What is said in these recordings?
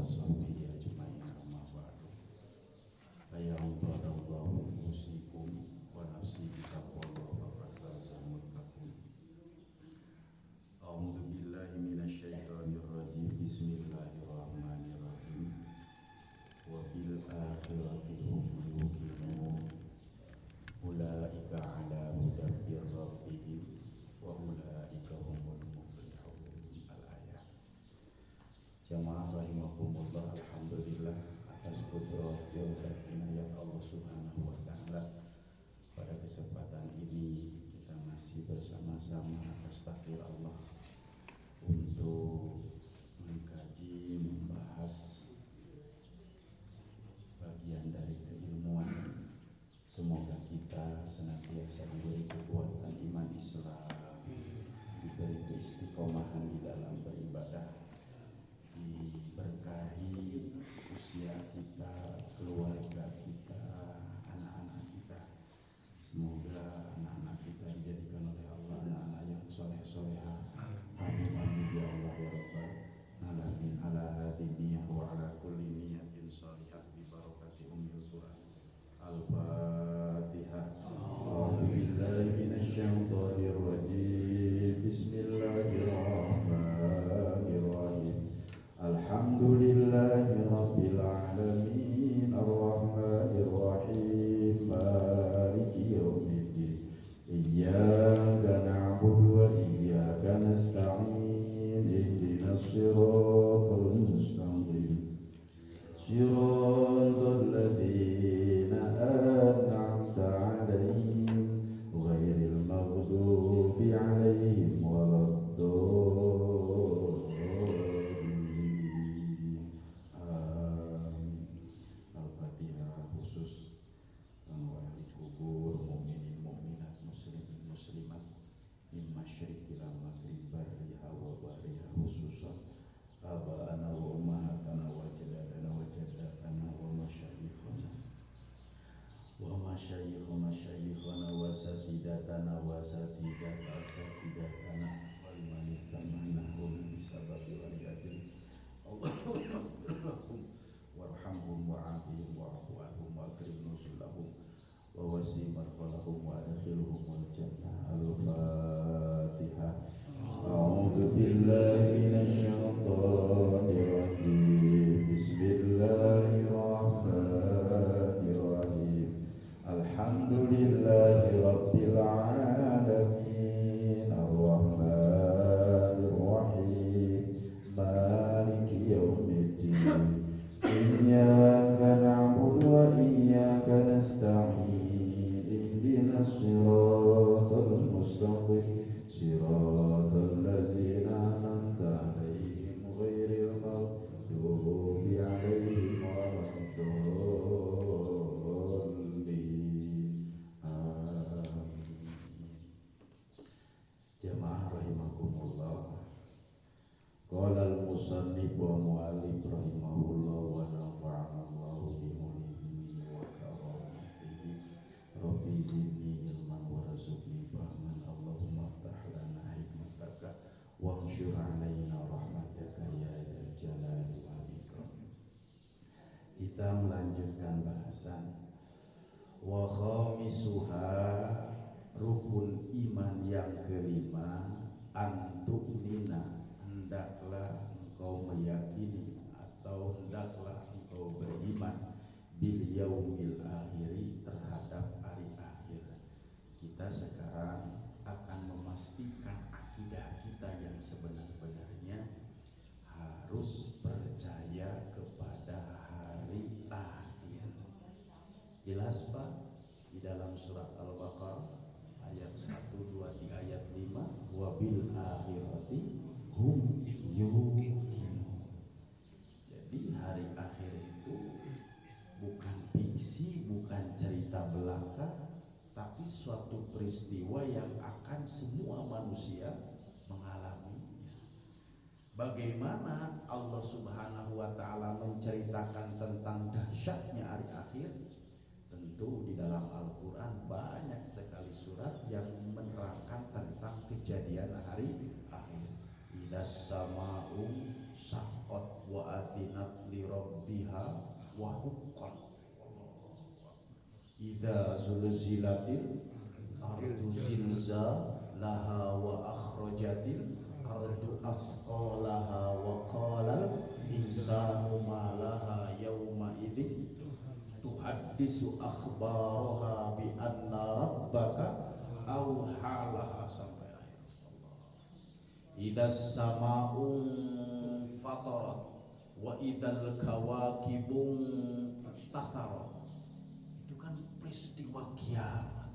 وصحبه أجمعين أما بعد فيا عباد الله أوصيكم ونفسي بتقوى الله فقد فاز المتقون. أعوذ بالله من الشيطان الرجيم بسم الله الرحمن الرحيم وبالآخرة هم يوقنون أولئك على هدى من ربهم وأولئك هم المفلحون. Al-ayat. Jamaah rahimakumullah, alhamdulillah atas qudrah dan inayat Allah Subhanahu wa taala. Pada kesempatan ini kita masih bersama-sama atas takdir Allah untuk mengkaji, membahas bagian dari keilmuan. Semoga kita senantiasa diberi kekuatan iman Islam, diberi keistiqomahan di dalam beribadah, diberkahi usia kita, keluarga kita, anak-anak kita. Semoga anak-anak kita dijadikan oleh Allah anak-anak yang soleh-soleha. Amin amin ya Allah ya Rabbal alamin. Ala hadhihi niyyah wa ala kulli niyyatin shalihah bi barakati ummil Quran. Al-Fatihah. A'udzu billahi minasy syaithanir rajim. Bismillahirrahmanirrahim. Alhamdulillahi rabbil alamin. Ar-Rahmanir Rahim. Maliki yaumiddin. Iyyaka na'budu wa iyyaka nasta'in. Ihdinas siratal mustaqim. Siratal ladzina an'amta 'alaihim ghairil maghdubi 'alaihim waladdallin. Amin. Al-Fatihah. Khusus wali kubur, mukminin mukminat, muslimin muslimat min masyriqi ila maghrib, barriha wa bahriha, khususan aba'ana wa ummahatana wa jaddadana wa jaddatana wa masyayikhana wa masyayikhana wa satidatana wa satidatana wa liman istama'nahum bisababi waliyadil. Allahumma ighfirlahum warhamhum wa'afihim wa'fu anhum wa akrim nuzulahum wa wasi' marqalahum wa adkhilhum al-jannah. Al-Fatihah. A'udzu billahi minasy syaithanir rajim. Bismillahirrahmanirrahim. Alhamdulillahi rabbil alamin. Ar-Rahmanir Rahim. Maliki yaumiddin. Iyyaka na'budu wa iyyaka nasta'in. Ihdinas siratal mustaqim. Siratal ladzina an'amta 'alaihim ghairil maghdubi 'alaihim waladdallin. Amin. Jamaah rahimakumullah. Qala al-musannif wa mu'allif rahimahullah wa nafa'ana Allahu bi ulimihi wa karamatihi. Rabbi zidni ilman warzuqni fahman. Allahumma aftah lana hikmataka wa anshur alaina rahmataka ya dzal jalali wal ikram. Kita melanjutkan bahasan wa khamisuha, rukun iman yang kelima, antu'mina, hendaklah engkau meyakini atau hendaklah engkau beriman bil yaumil akhiri, terhadap hari akhir. Kita sekarang akan memastikan akidah kita yang sebenar-benarnya, harus percaya kepada hari akhir. Jelas Pak? Di dalam surat Al-Baqarah ayat 1, 2, 3, ayat 5, wa bil akhirati hum yuqinun. Jadi hari akhir itu bukan fiksi, bukan cerita belaka, tapi suatu peristiwa yang akan semua manusia mengalaminya. Bagaimana Allah Subhanahu wa taala menceritakan tentang dahsyatnya hari akhir? Tentu di dalam Al-Quran banyak sekali surat yang menerangkan tentang kejadian hari akhir. Idas sama'u Saqat wa adinat li rabbiha wa huqqan. Idza zulzilatil ardu zilzalaha wa akhrajatil ardu asqalaha wa qalal insanu ma laha yawma idzin tuhaddisu akhbaraha bi anna rabbaka awhalaha sampai akhir. Idas sama'u fatarat wa idal kawakibun tatharat. Itu kan peristiwa kiamat.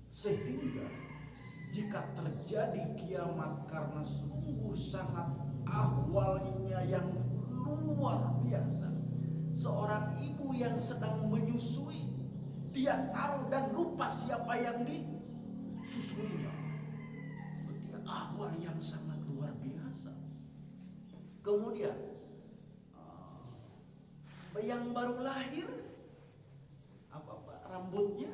Sehingga jika terjadi kiamat karena sungguh sangat ahwalnya yang luar biasa. Seorang ibu yang sedang menyusui, dia taruh dan lupa siapa yang disusuinya. Berarti ahwal yang sangat luar biasa. Kemudian yang baru lahir, apa Pak, rambutnya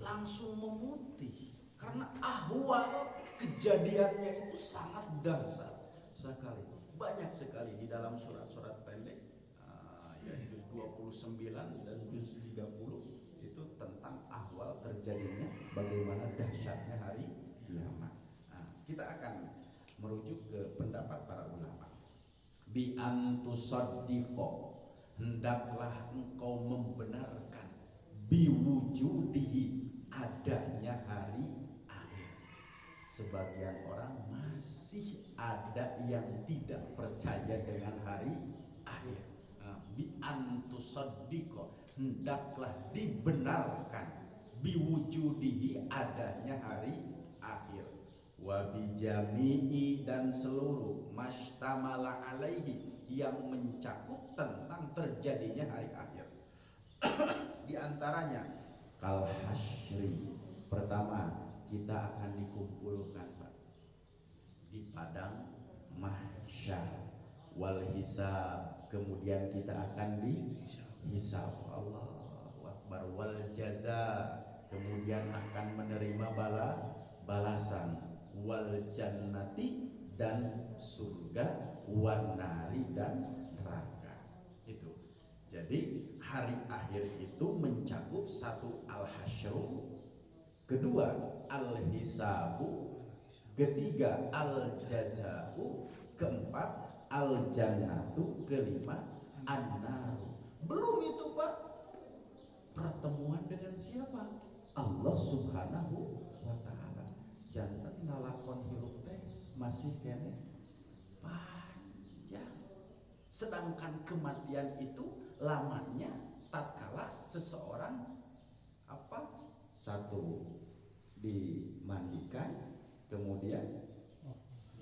langsung memutih karena ahwal kejadiannya itu sangat dahsyat sekali. Banyak sekali di dalam surat-surat pendek, yaitu 29 dan juz 30 itu tentang ahwal terjadinya bagaimana dahsyatnya hari kiamat. Kita akan merujuk ke pendapat para ulama. Bi antusaddiqo, hendaklah engkau membenarkan biwujudihi, adanya hari akhir. Sebagian orang masih ada yang tidak percaya dengan hari akhir. Bi antusaddiqo, hendaklah dibenarkan biwujudihi, adanya hari akhir. Wa bijami'i, dan seluruh mastamala alaihi, yang mencakup tentang terjadinya hari akhir. Di antaranya kal hasyri, pertama kita akan dikumpulkan Pak di padang mahsyar, wal hisab, kemudian kita akan dihisab, Allahu akbar, wal jaza, kemudian akan menerima balasan, wal jannati, dan surga, wan nari, dan neraka. Itu. Jadi hari akhir itu mencakup satu al-hasyru, kedua al-hisabu, ketiga al-jaza'u, keempat al-jannatu, kelima an-naru. Belum itu Pak, pertemuan dengan siapa? Allah Subhanahu wa ta'ala. Jantan ngalakon hirup teh masih kene panjang. Sedangkan kematian itu lamanya tatkala seseorang satu dimandikan, kemudian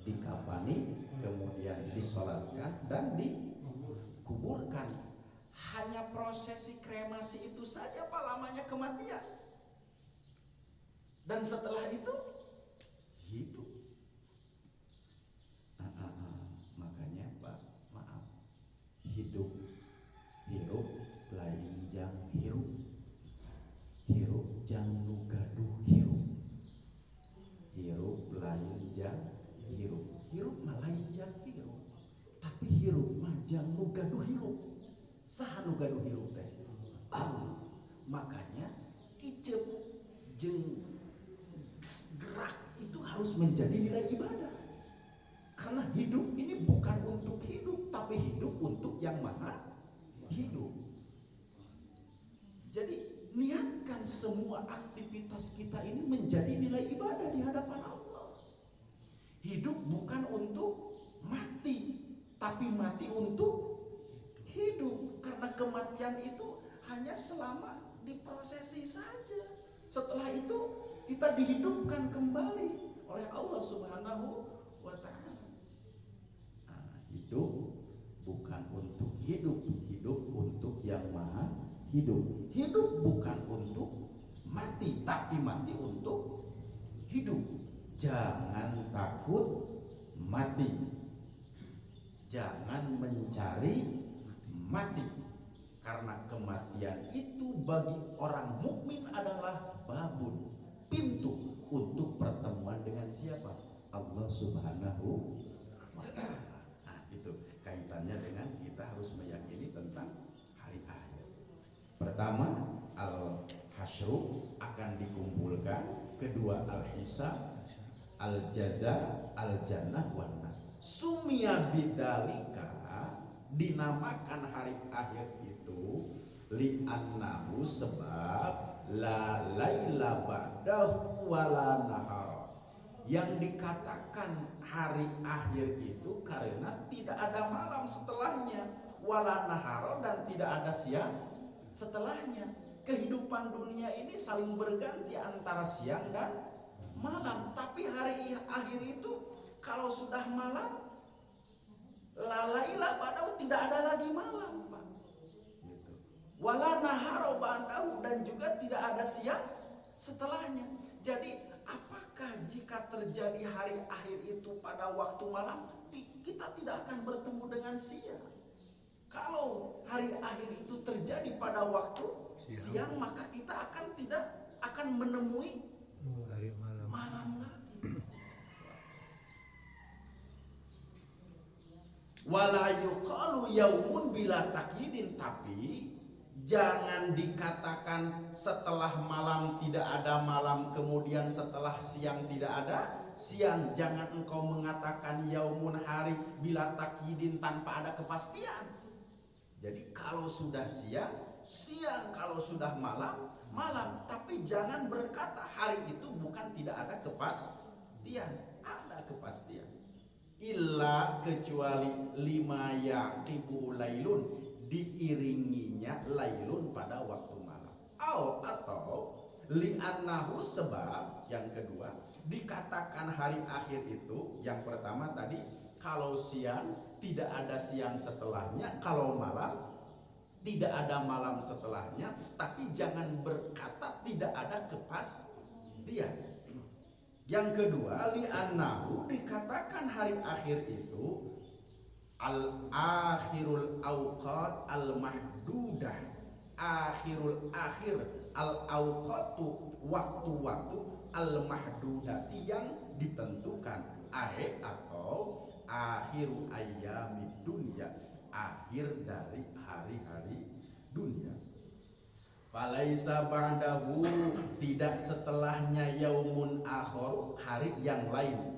dikafani, kemudian disolatkan dan dikuburkan. Hanya prosesi kremasi itu saja Pak lamanya kematian. Dan setelah itu hidup. Makanya Pak, maaf, hirup lain jang hirup jang nu gaduh hirup lain jang hirup mah lain jang hirup, tapi hirup mah jang nu gaduh hirup. Saha nu gaduh hirup teh? Allah. Makanya kicep jeung gerak itu harus menjadi nilai ibadah. Karena hidup ini bukan untuk hidup, tapi hidup untuk yang maha hidup. Jadi niatkan semua aktivitas kita ini menjadi nilai ibadah di hadapan Allah. Hidup bukan untuk mati, tapi mati untuk hidup. Karena kematian itu hanya selama diprosesi saja. Setelah itu kita dihidupkan kembali oleh Allah Subhanahu wa ta'ala. Hidup bukan untuk hidup, hidup untuk yang maha hidup. Hidup bukan untuk mati, tapi mati untuk hidup. Jangan takut mati, jangan mencari mati, karena kematian itu bagi orang mukmin adalah babun, pintu untuk pertemuan dengan siapa? Allah Subhanahu wa ta'ala. itu kaitannya dengan kita harus meyakini tentang hari akhir. Pertama, al-hasyru akan dikumpulkan. Kedua, al-hisab, al-jaza, al-jannah, wan nar. Sumia bidzalika, dinamakan hari akhir itu li'annahu, sebab la laila ba'dahu wala nahar. Yang dikatakan hari akhir itu karena tidak ada malam setelahnya, wala nahar, dan tidak ada siang setelahnya. Kehidupan dunia ini saling berganti antara siang dan malam, tapi hari akhir itu kalau sudah malam, la laila ba'dahu, tidak ada lagi malam, Pak. Gitu. Wala nahar ba'dahu, dan juga tidak ada siang setelahnya. Jadi apakah jika terjadi hari akhir itu pada waktu malam, kita tidak akan bertemu dengan siang? Kalau hari akhir itu terjadi pada waktu siang, maka kita tidak akan menemui hari malam lagi. Wala yuqalu yaumun bila takyidin, tapi jangan dikatakan setelah malam tidak ada malam, kemudian setelah siang tidak ada siang. Jangan engkau mengatakan yaumun, hari, bila takyidin, tanpa ada kepastian. Jadi kalau sudah siang, siang, kalau sudah malam, malam. Tapi jangan berkata hari itu bukan tidak ada kepastian. Ada kepastian. Illa, kecuali lima yaqibu lailun, diiringinya lailun pada waktu malam. Atau li'annahu, sebab yang kedua dikatakan hari akhir itu, yang pertama tadi kalau siang tidak ada siang setelahnya, kalau malam tidak ada malam setelahnya. Tapi jangan berkata tidak ada kepastian. Yang kedua, li'annahu, dikatakan hari akhir itu al-akhirul awqat al-mahdudah, akhirul akhir, al-awqatu, waktu-waktu, al-mahdudati, yang ditentukan. Atau akhiru ayyamid dunya, akhir dari hari-hari dunia. Falaisa ba'dahu, tidak setelahnya yaumun akhir, hari yang lain.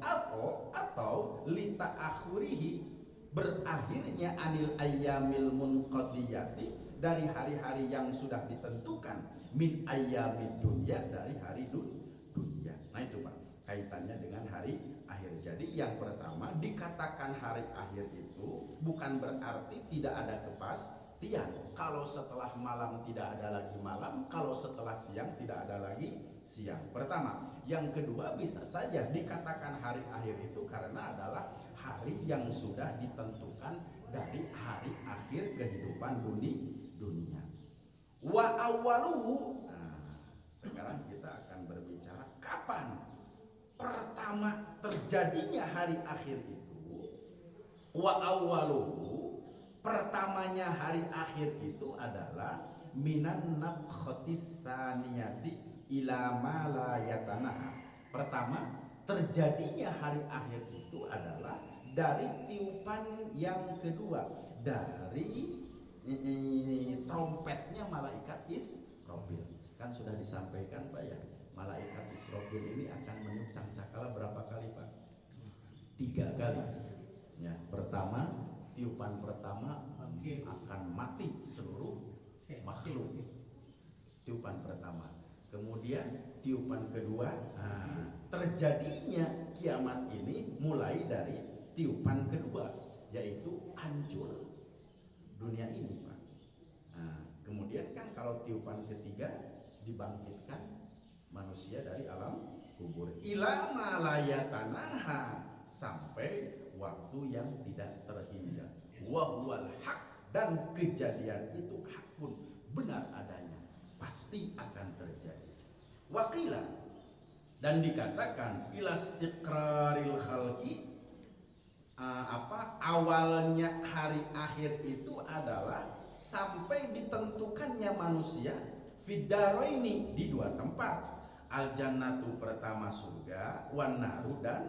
Atau lita akhurihi, berakhirnya anil ayyamil munqadiyati, dari hari-hari yang sudah ditentukan, min ayyamid dunya, dari hari dunia. Nah itu Pak, kaitannya dengan hari akhir. Jadi yang pertama, dikatakan hari akhir itu bukan berarti tidak ada kepastian. Kalau setelah malam tidak ada lagi malam, kalau setelah siang tidak ada lagi siang. Pertama. Yang kedua, bisa saja dikatakan hari akhir itu karena adalah hari yang sudah ditentukan dari hari akhir kehidupan dunia. Wa awwaluhu. Nah, sekarang kita akan berbicara kapan pertama terjadinya hari akhir itu. Wa awwaluhu, pertamanya hari akhir itu adalah minan nafkhatis saniyati ila ma la yatanaha. Pertama terjadinya hari akhir itu adalah dari tiupan yang kedua, dari trompetnya malaikat Israfil. Kan sudah disampaikan Pak ya, malaikat Israfil ini akan meniup sangkakala berapa kali Pak? 3 kali. Ya, pertama, tiupan pertama akan mati seluruh makhluk. Tiupan pertama. Kemudian tiupan kedua, terjadinya kiamat ini mulai dari tiupan kedua, yaitu hancur dunia ini Pak. Kemudian kan kalau tiupan ketiga dibangkitkan manusia dari alam kubur. Ila ma la yatanaha, sampai waktu yang tidak terhingga. Wa huwal haq, dan kejadian itu hak pun, benar adanya, pasti akan terjadi. Waqila, dan dikatakan ilastiqraril khalqi, awalnya hari akhir itu adalah sampai ditentukannya manusia fiddaraini, di 2 tempat, al jannatu pertama surga, wan naru dan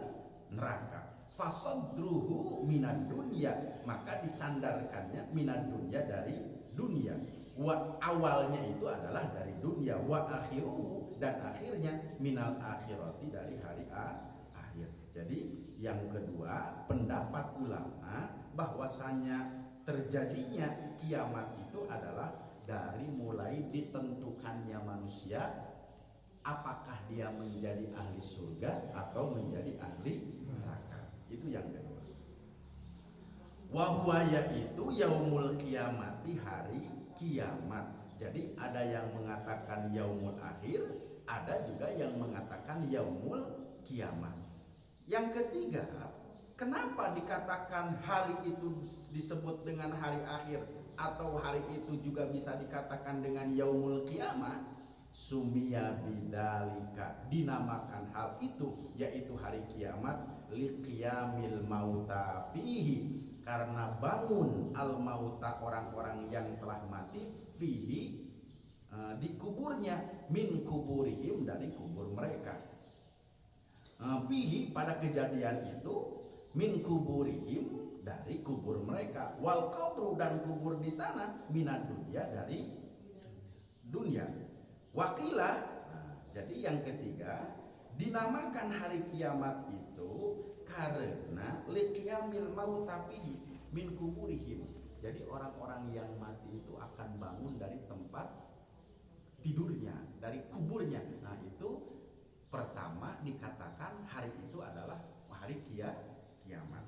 neraka. fasadruhu minad dunya, maka disandarkannya minad dunya dari dunia. Wa awalnya itu adalah dari dunia, wa akhiruhu dan akhirnya minal akhirati dari hari akhir. Jadi yang kedua, pendapat ulama bahwasanya terjadinya kiamat itu adalah dari mulai ditentukannya manusia apakah dia menjadi ahli surga atau menjadi ahli neraka. Itu yang kedua. Wahwa yaitu yaumul kiamati, hari kiamat. Jadi ada yang mengatakan yaumul akhir, ada juga yang mengatakan yaumul kiamat. Yang ketiga, kenapa dikatakan hari itu disebut dengan hari akhir atau hari itu juga bisa dikatakan dengan yaumul kiamat? Sumia bidalika, dinamakan hal itu yaitu hari kiamat liqiyamil mauta fihi, karena bangun al mauta orang-orang yang telah mati fihi di kuburnya, min kuburihim dari kubur mereka. Fihi pada kejadian itu, min kuburihim dari kubur mereka, wal qabru dan kubur di sana, minad dunya dari dunia. Wakilah, jadi yang ketiga dinamakan hari kiamat itu karena liqiyamil mauta fihi min kuburihim. Jadi orang-orang yang mati itu akan bangun dari tempat tidurnya, dari kuburnya. Nah itu pertama dikatakan hari itu adalah hari kiamat.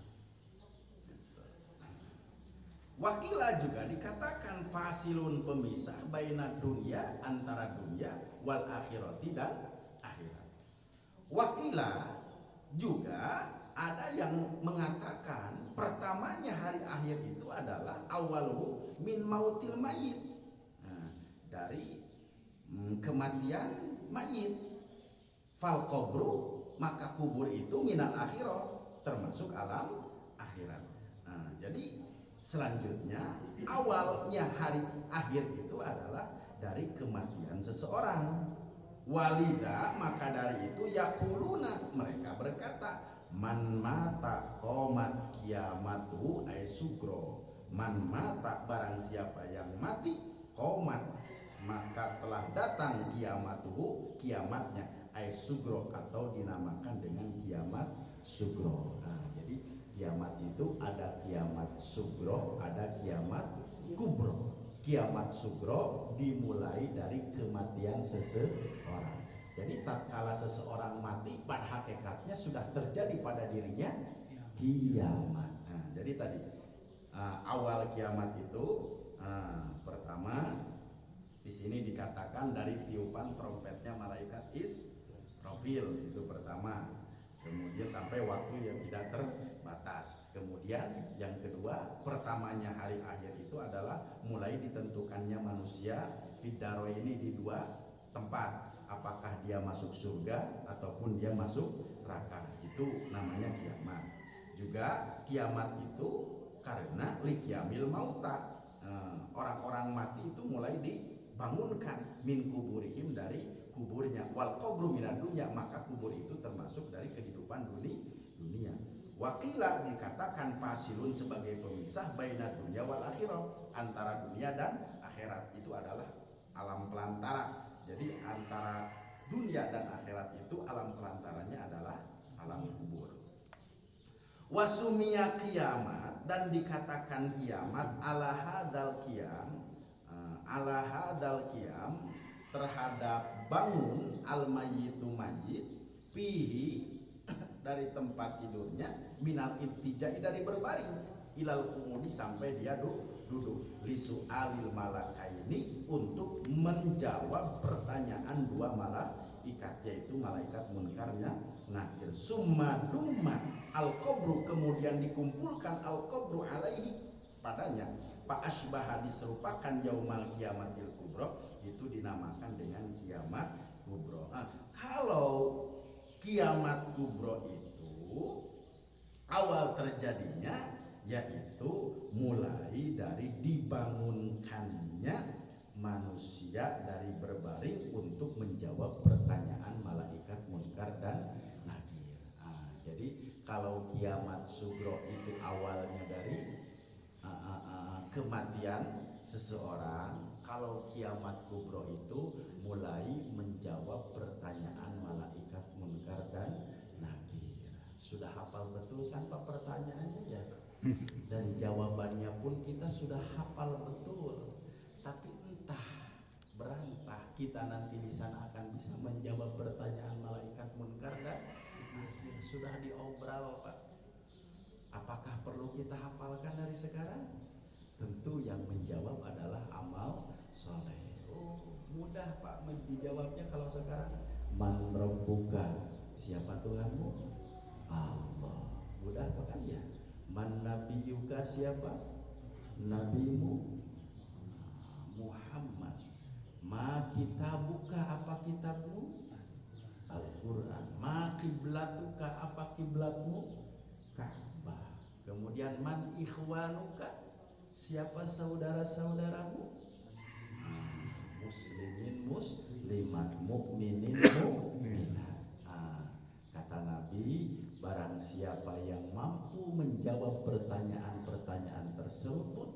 Wakilah juga dikatakan fasilun, pemisah, baina dunia, antara dunia, wal akhirati dan akhirat. Wakilah juga ada yang mengatakan pertamanya hari akhir itu adalah awaluhu min mautil mayit, dari kematian mayit. Fal qabru, maka kubur itu minal akhirah, termasuk alam akhirat. Jadi selanjutnya awalnya hari akhir itu adalah dari kematian seseorang. Walida, maka dari itu yaquluna, mereka berkata, man mata qomat kiamatu ay sugro. Man mata, barang siapa yang mati, qomat, maka telah datang kiamatuhu, kiamatnya, ay sugro, atau dinamakan dengan kiamat sugro. Jadi kiamat itu ada kiamat sugro, ada kiamat kubro. Kiamat sugro dimulai dari kematian seseorang. Jadi tatkala seseorang mati, pada hakikatnya sudah terjadi pada dirinya kiamat. Jadi tadi awal kiamat itu pertama di sini dikatakan dari tiupan trompetnya malaikat Israfil, itu pertama. Kemudian sampai waktu yang tidak terbatas. Kemudian yang kedua, pertamanya hari akhir itu adalah mulai ditentukannya manusia fidaro ini di dua tempat, apakah dia masuk surga ataupun dia masuk neraka. Itu namanya kiamat. Juga kiamat itu karena liqyamil mauta, orang-orang mati itu mulai dibangunkan min kuburihim dari kuburnya, wal qabru minad dunya, maka kubur itu termasuk dari kehidupan dunia. Wakilah dikatakan fasilun sebagai pemisah baina dunya wal akhirah, antara dunia dan akhirat. Itu adalah alam pelantara. Jadi antara dunia dan akhirat itu alam pelantaranya adalah alam kubur. Wasumia kiamat, dan dikatakan kiamat ala hadal qiyam terhadap bangun al mayyitu mayyit fihi dari tempat tidurnya, minal ittijai dari berbaring, ilal qumudi sampai dia duduk, lisu alil malakaini untuk menjawab pertanyaan dua malaikat, yaitu malaikat munkarnya nakir. Summa dumma al qabru, kemudian dikumpulkan al qabru alaihi padanya, fa asbaha diserupakan yaumal kiamatil kubro, itu dinamakan dengan kiamat kubro. Kalau kiamat kubro itu awal terjadinya yaitu mulai dari dibangunkannya manusia dari berbaring untuk menjawab pertanyaan malaikat munkar dan nakir. Jadi kalau kiamat sugro itu awalnya dari kematian seseorang, kalau kiamat kubro itu mulai menjawab pertanyaan malaikat munkar dan nakir. Sudah hafal betul kan Pak pertanyaannya ya? Dan jawabannya pun kita sudah hafal betul. Tapi entah berantah kita nanti di sana akan bisa menjawab pertanyaan malaikat munkar dan nakir. Sudah diobral Pak. Apakah perlu kita hafalkan dari sekarang? Tentu yang menjawab adalah amal soleh. Oh mudah Pak dijawabnya kalau sekarang. Man rabbuka, siapa Tuhanmu? Allah. Mudah Pak kan ya. Man nabiyuka, siapa nabimu? Muhammad. Ma kitabuka, apa kitabmu? Al-Quran. Ma kiblatuka, apa kiblatmu? Ka'bah. Kemudian man ikhwanuka, siapa saudara-saudaramu? Muslimin muslimat, mukminin mukminat. Kata Nabi, barang siapa yang mampu menjawab pertanyaan-pertanyaan tersebut,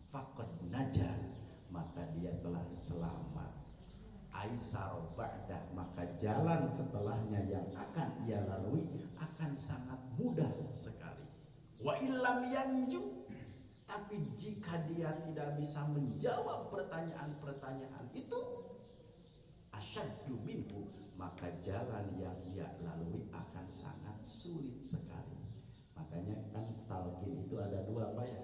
faqad najah, maka dia telah selamat. Aisar ba'dah, maka jalan setelahnya yang akan ia lalui akan sangat mudah sekali. Wa illam yanju, tapi jika dia tidak bisa menjawab pertanyaan-pertanyaan itu, asyaddu minhu, maka jalan yang ia lalui akan sangat sulit sekali. Makanya kan talqin itu ada dua Pak ya.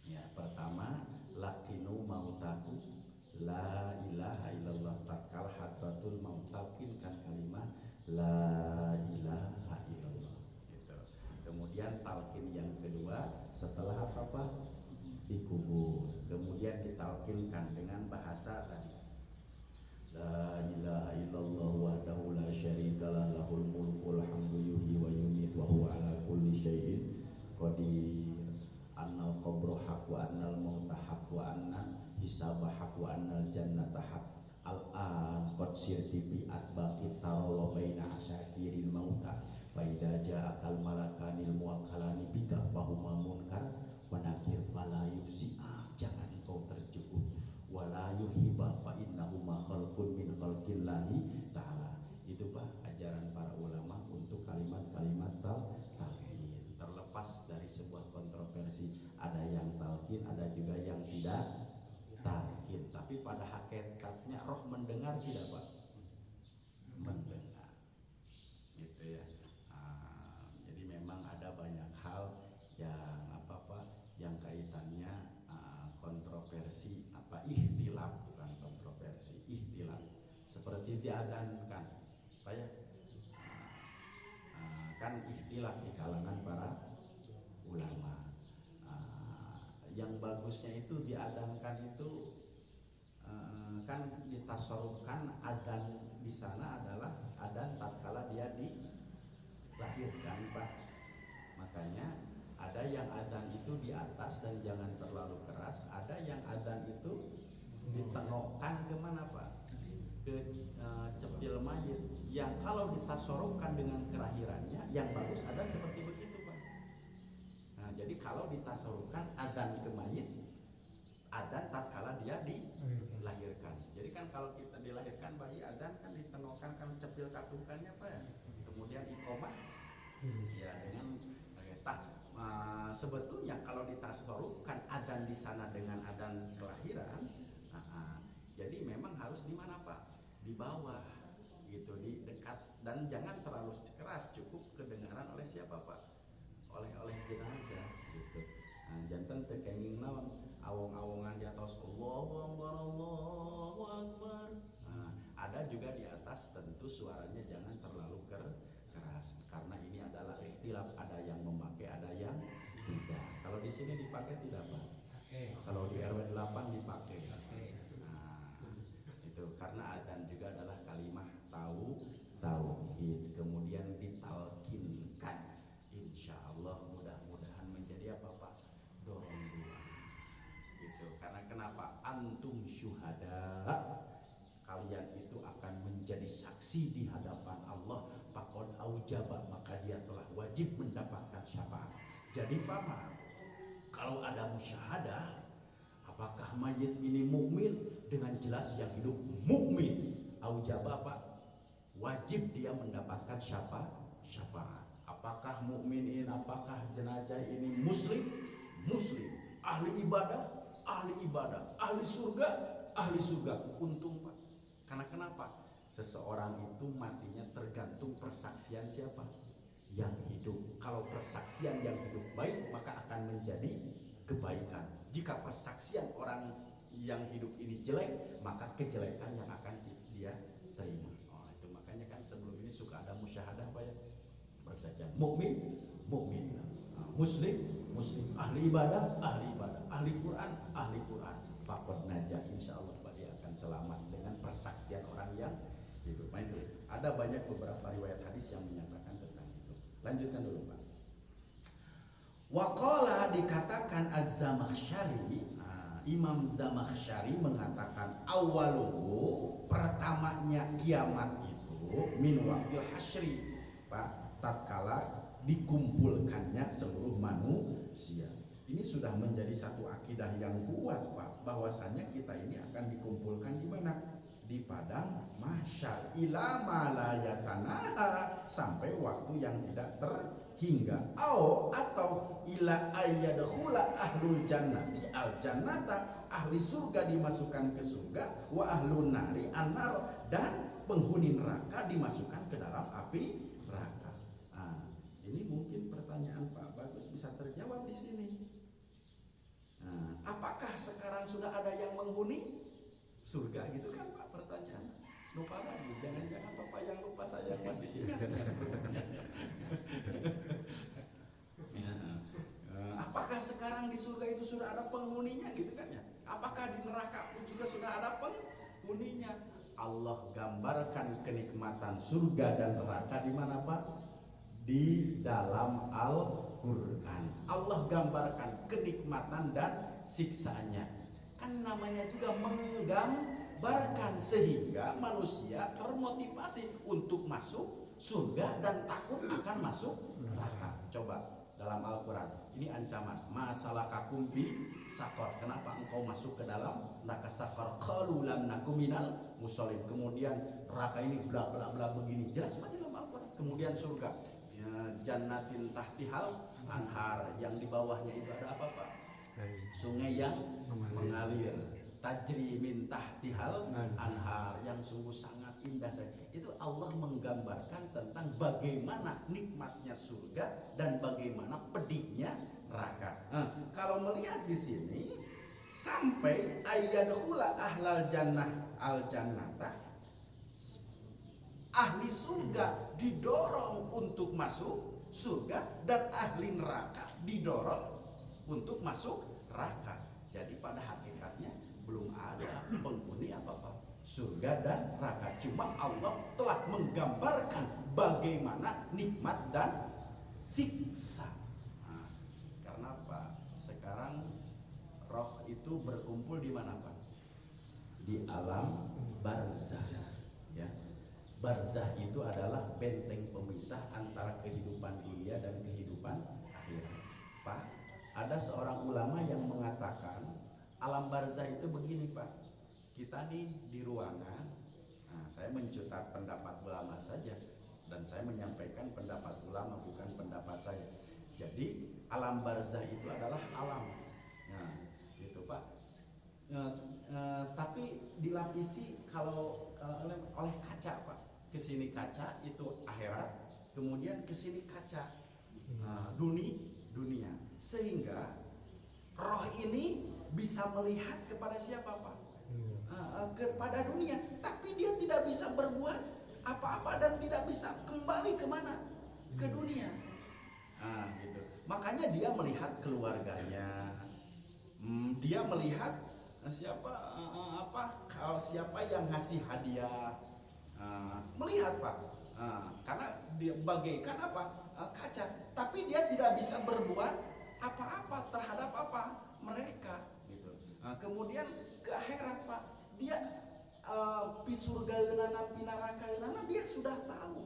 Ya, pertama laqinu mautaku la ilaha illallah, tatkala hadratul maut talqinkan kalimat la ilaha illallah gitu. Kemudian talqin yang kedua setelah apa dikubur, kemudian ditalqinkan dengan bahasa tadi la ilaha illallah wahdahu la syarikalah lahul mulku wal hamdu yuhyi wa yumiit wa huwa ala kulli syai'in qadir. Annal qabru haq wa annal mauta haq wa anna hisaba haq wa annal jannata haq. Al-an qad sirti bi atbaqi tharala baina asakiril mauta fa idza ja'akal malakanil muwakkalani bika fahuma munkar wa nakir fala yuzia, jangan engkau terjebak wala yuhiba fa innahuma khalqun min khalqillahi ta'ala. Itu Pak ajaran para ulama untuk kalimat-kalimat talqin. Terlepas dari sebuah kontroversi, ada yang talqin, ada juga yang tidak talqin. Tapi pada hakikatnya roh mendengar tidak Pak? Mendengar. Gitu ya. Jadi memang ada banyak hal yang yang kaitannya kontroversi, ikhtilaf, bukan kontroversi, ikhtilaf. Seperti diadankan, Pak ya. Kan ikhtilaf di kalangan para ulama. Yang bagusnya itu diadankan itu kan ditasarufkan, adzan di sana adalah adzan tatkala dia dilahirkan Pak. Makanya ada yang adzan itu di atas dan jangan terlalu keras, ada yang adzan itu ditengokkan kemana Pak? Ke cepil mayit. Yang kalau ditasarufkan dengan kelahirannya, yang bagus adzan seperti begitu Pak. Nah jadi kalau ditasarufkan adzan ke mayit, adzan tatkala dia dilahirkan. Jadi kan kalau kita dilahirkan bayi, adzan kan ditengokkan kan cepil katukannya Pak ya. Kemudian iqomah ya dengan sebetulnya kalau ditasarufkan adzan di sana dengan adzan kelahiran, jadi memang harus di mana Pak? Di bawah gitu, di dekat, dan jangan terlalu keras, cukup kedengaran oleh siapa Pak? Oleh jenazah gitu. Jantan tekenging naon awong-awongan di atas Allahu Akbar, Allahu Akbar. Ada juga di atas, tentu suaranya jangan terlalu keras karena ini adalah ikhtilaf, ada yang memakai, ada yang tidak. Kalau di sini dipakai tidak Pak? Kalau di RW 8 dipakai. Itu karena adzan juga adalah kalimah tauhid, kemudian ditalkinkan. Insya Allah mudah-mudahan menjadi apa Pak? Dorong dua. Gitu. Karena kenapa? Antum syuhada, kalian itu akan menjadi saksi di hadapan Allah. Faqad aujaba, maka dia telah wajib mendapatkan syafaat. Jadi Pak, maaf, kalau ada musyahadah, apakah mayit ini mukmin? Dengan jelas yang hidup mukmin. Aujaba Pak, wajib dia mendapatkan syafaat. Apakah mukminin, apakah jenazah ini muslim? Muslim. Ahli ibadah, ahli surga. Untung Pak. Karena kenapa? Seseorang itu matinya tergantung persaksian siapa? Yang hidup. Kalau persaksian yang hidup baik, maka akan menjadi kebaikan. Jika persaksian orang yang hidup ini jelek, maka kejelekan yang akan dia terima. Itu makanya kan sebelum ini suka ada musyahadah Pak ya. Persaksian mukmin, muslim, ahli ibadah, ahli Quran. Faqad najah, insyaallah Pak, dia akan selamat dengan persaksian orang yang hidup. Nah, itu ada banyak beberapa riwayat hadis yang menyatakan tentang itu. Lanjutkan dulu Pak. Waqala dikatakan Az-Zamakhsyari, Imam Zamakhsyari mengatakan awaluhu, pertamanya kiamat itu min waqtil hasyri Pak, tatkala dikumpulkannya seluruh manusia. Ini sudah menjadi satu akidah yang kuat Pak, bahwasanya kita ini akan dikumpulkan di mana? Di padang mahsyar, ila malayatanaha, sampai waktu yang tidak terhingga. Atau ila ayyadkhula ahlul jannati al jannata, ahli surga dimasukkan ke surga, wa ahlun nari annar, dan penghuni neraka dimasukkan ke dalam api neraka. Ini mungkin pertanyaan Pak bagus bisa terjawab di sini. Apakah sekarang sudah ada yang menghuni surga gitu kan Pak, pertanyaan. Lupa lagi, jangan-jangan Bapak yang lupa, saya masih ingat. Apakah sekarang di surga itu sudah ada penghuninya gitu kan ya? Apakah di neraka pun juga sudah ada penghuninya? Allah gambarkan kenikmatan surga dan neraka di mana Pak? Di dalam Al-Quran. Allah gambarkan kenikmatan dan siksanya. Kan namanya juga menggambarkan, sehingga manusia termotivasi untuk masuk surga dan takut akan masuk neraka. Coba dalam Al-Quran, ini ancaman, masalakakum bi sakor, kenapa engkau masuk ke dalam neraka sakor? Qalu lam nakum minal musholin. Kemudian neraka ini bla bla bla begini, jelas banget dalam Al-Quran. Kemudian surga, ya, jannatin tahtihal anhar, yang di bawahnya itu ada apa Pak? Sungai yang mengalir, tajri min tahtihal anhar, yang sungguh sangat indah. Itu Allah menggambarkan tentang bagaimana nikmatnya surga dan bagaimana pedihnya neraka. Kalau melihat di sini sampai ayyadkhula ahlal jannah al jannata, ahli surga didorong untuk masuk surga dan ahli neraka didorong untuk masuk neraka. Jadi pada hakikatnya belum ada penghuni apa-apa surga dan neraka. Cuma Allah telah menggambarkan bagaimana nikmat dan siksa. Karena Pak, sekarang roh itu berkumpul di mana Pak? Di alam barzah. Ya. Barzah itu adalah benteng pemisah antara kehidupan dunia dan kehidupan akhirat. Pak, ada seorang ulama yang mengatakan alam barzah itu begini Pak. Kita nih di ruangan, saya mencutat pendapat ulama saja, dan saya menyampaikan pendapat ulama bukan pendapat saya. Jadi alam barzah itu adalah alam, gitu Pak. Tapi dilapisi kalau oleh kaca Pak. Kesini kaca itu akhirat, kemudian kesini kaca dunia, sehingga roh ini bisa melihat kepada siapa Pak? Kepada dunia, tapi dia tidak bisa berbuat apa-apa dan tidak bisa kembali kemana? Ke dunia. Gitu. Makanya dia melihat keluarganya, dia melihat siapa yang ngasih hadiah, melihat Pak, karena dia bagaikan apa? Kaca, tapi dia tidak bisa berbuat apa-apa terhadap mereka. Gitu. Kemudian ke akhirat Pak, dia pi surga eunana pi neraka eunana dia sudah tahu.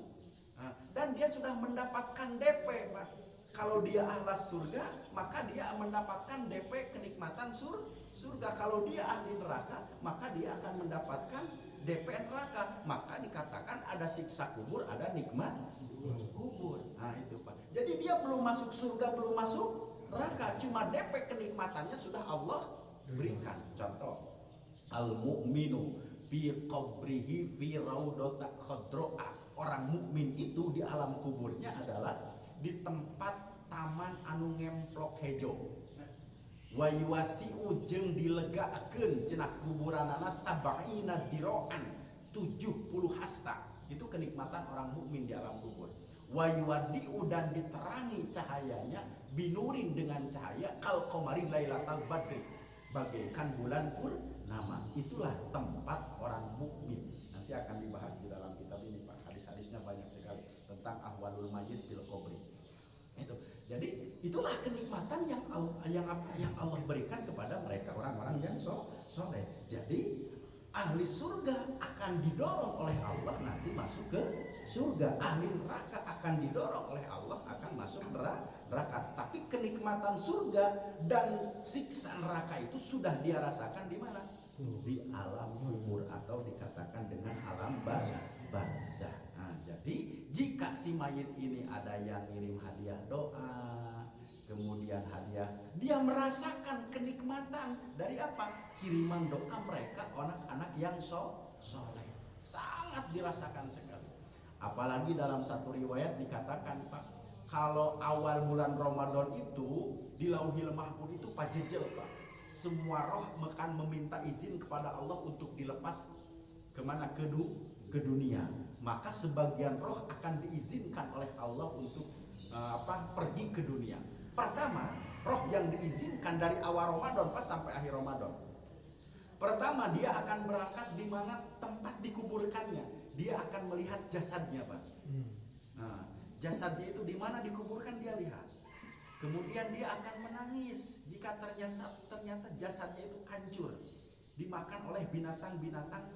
Dan dia sudah mendapatkan DP, Pak. Kalau dia ahlas surga, maka dia mendapatkan DP kenikmatan surga. Kalau dia ahli neraka, maka dia akan mendapatkan DP neraka. Maka dikatakan ada siksa kubur, ada nikmat kubur. Nah itu, Pak. Jadi dia belum masuk surga, belum masuk neraka, cuma DP kenikmatannya sudah Allah berikan. Contoh, al-mu'minu fi qabrihi fi raudata khadro'a. Orang mukmin itu di alam kuburnya adalah di tempat taman anu ngemplok hejo. Wa yuwasi'u jeung dilegakeun cenah kuburanana sab'ina diroan 70 hasta. Itu kenikmatan orang mukmin di alam kubur. Wa yuwaddi'u dan diterangi cahayanya binurin dengan cahaya kal qamari lailatal badri, bagaikan bulan purnama. Itulah tempat orang mukmin. Nanti akan dibahas di dalam kitab ini, Pak. Hadis-hadisnya banyak sekali tentang ahwalul mayyit bil qabri. Itu. Jadi itulah kenikmatan yang Allah berikan kepada mereka orang-orang yang soleh. Jadi ahli surga akan didorong oleh Allah nanti masuk ke surga. Ahli neraka akan didorong oleh Allah akan masuk neraka. Tapi kenikmatan surga dan siksa neraka itu sudah dia rasakan di mana? Di alam kubur atau dikatakan dengan alam barzah. Nah, jadi jika si mayit ini ada yang ngirim hadiah doa, kemudian hadiah, dia merasakan kenikmatan dari apa? Kiriman doa mereka anak-anak yang soleh. Sangat dirasakan sekali. Apalagi dalam satu riwayat dikatakan, Pak, kalau awal bulan Ramadan itu di Lauhil Mahfuz itu pajejel, Pak. Semua roh akan meminta izin kepada Allah untuk dilepas kemana? Ke dunia. Maka sebagian roh akan diizinkan oleh Allah untuk pergi ke dunia. Pertama, roh yang diizinkan dari awal Ramadan pas sampai akhir Ramadan. Pertama, dia akan berangkat di mana tempat dikuburkannya. Dia akan melihat jasadnya, Pak. Nah, jasadnya itu di mana dikuburkan dia lihat. Kemudian dia akan menangis jika ternyata jasadnya itu hancur, dimakan oleh binatang-binatang